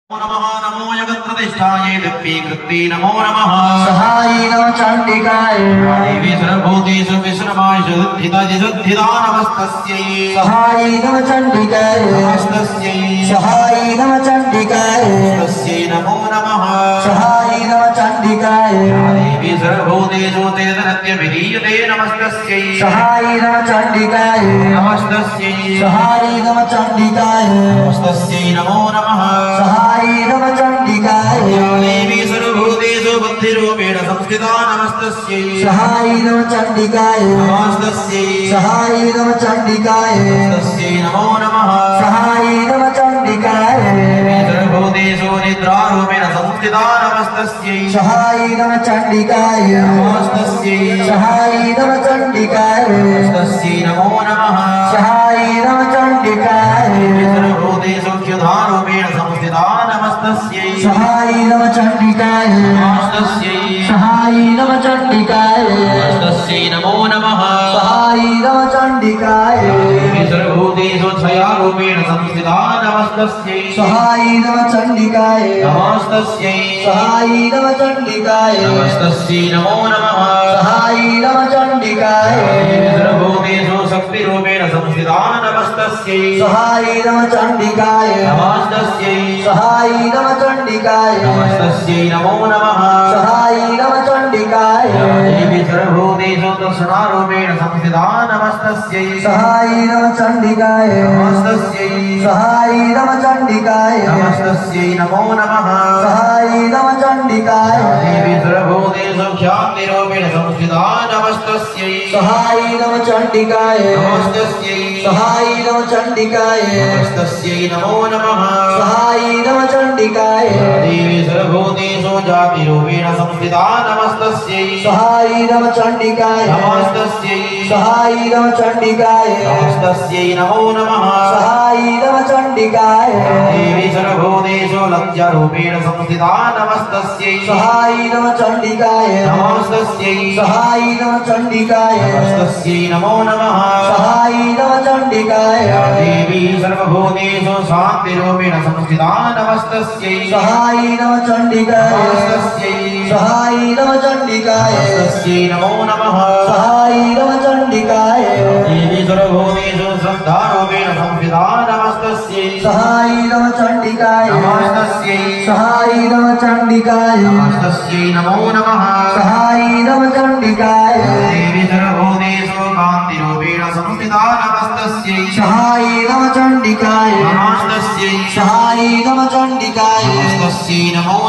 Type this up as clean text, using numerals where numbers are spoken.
नमः नमो जगत्प्रतिष्ठायै दिव्यीकृत्यै नमो नमः सहायै नमः चण्डिकाय देवी सर्वभूतेषु विश्रमायषु सिद्धिदा नमस्तस्यै सहायै नमः चण्डिकाय नमस्तस्यै सहायै नमः चण्डिकाय तस्यै नमो नमः सहायै नमः चण्डिकाय देवी सर्वभूतेषु तेजनत्यभिधीयते नमस्तस्यै सहायै नमः चण्डिकाय नमस्तस्यै सहायै नमः चण्डिकाय नमस्तस्यै नमो नमः सहायै नमः चण्डिकाय देवी सर्वभूतेषु बुद्धिरूपेण संस्थिता नमस्तस्यै सहायै नमः चण्डिकाय नमस्तस्यै सहायै नमः चण्डिकाय तस्यै नमो नमः सहायै नमः चण्डिकाय सर्वभूतेषु निद्रारूपेण संस्थिता नमस्तस्यै सहायै नमः चण्डिकाय नमस्तस्यै सहायै नमः चण्डिकाय तस्यै नमो नमः सहायै नमः चण्डिकाय सर्वभूतेषु क्षुधारूपेण संस्थिता नमस्तस्यै सहायै नमः चण्डिकाय नमस्तस्यै सहायै नमः चण्डिकाय तस्यै नमो नमः सहायै नमः चण्डिकाय सर्वभूतेषु क्षयारूपेण संस्थिता नमस्तस्यै सहायै नमः चण्डिकाय नमस्तस्यै सहायै नमः चण्डिकाय नमस्तस्यै नमो नमः सहायै नमः चण्डिकाय सर्वभूतेषु शक्तिरूपेण संस्थिता नमस्तस्यै सहायै नमः चण्डिकाय नमस्तस्यै सहायै नमः चण्डिकाय नमस्तस्यै नमो नमः सहायै नमः चण्डिकाय देवी सर्वभूतेषु दर्शनारूपेण संस्थिता नमस्तस्यै सहायै नमः चण्डिकाय नमस्तस्यै सहायै नमः चण्डिकाय नमस्तस्यै नमो नमः सहायै नमः चण्डिकाय देवी सर्वभूतेषु ख्यातिरूपेण संस्थिता नमस्तस्यै सहायै नमः चण्डिकाय नमस्तस्यै सहायै नमः चण्डिकाय नमस्तस्यै नमो नमः सहायै नमः चण्डिकाय देवी सर्वभूतेषु जातिरूपेण संस्थिता नमस्तस्यै सहायै नमः चण्डिकाय नमस्तस्यै सहायै नमः चण्डिकाय नमस्तस्यै नमो नमः सहायै नमः चण्डिकाय देवी सर्वभूतेषु लज्जारूपेण संस्थिता नमस्तस्यै सहायै नमः चण्डिकाय नमस्तस्यै सहायै नमः चण्डिकाय नमस्तस्यै नमो नमः सहायै नमः चण्डिकाय देवी सर्वभूतेषु शान्तिरूपेण संस्थिता नमस्तस्यै सहायै नमः चण्डिकाय नमस्तस्यै सहायै नमः चण्डिकाय नमस्तस्यै नमो नमः सहायै नमः चण्डिकाय देवी सर्वभूतेषु श्रद्धारूपेण संस्थिता नमस्तस्यै सहायै नमः चण्डिकाय नमस्तस्यै सहायै नमः चण्डिकाय नमस्तस्यै नमो नमः सहायै नमः चण्डिकाय देवी सर्वभूतेषु कान्तिरूपेण संस्थिता नमस्तस्यै सहायै नमः चण्डिकाय नमस्तस्यै सहायै नमः चण्डिकाय नमस्तस्यै नमो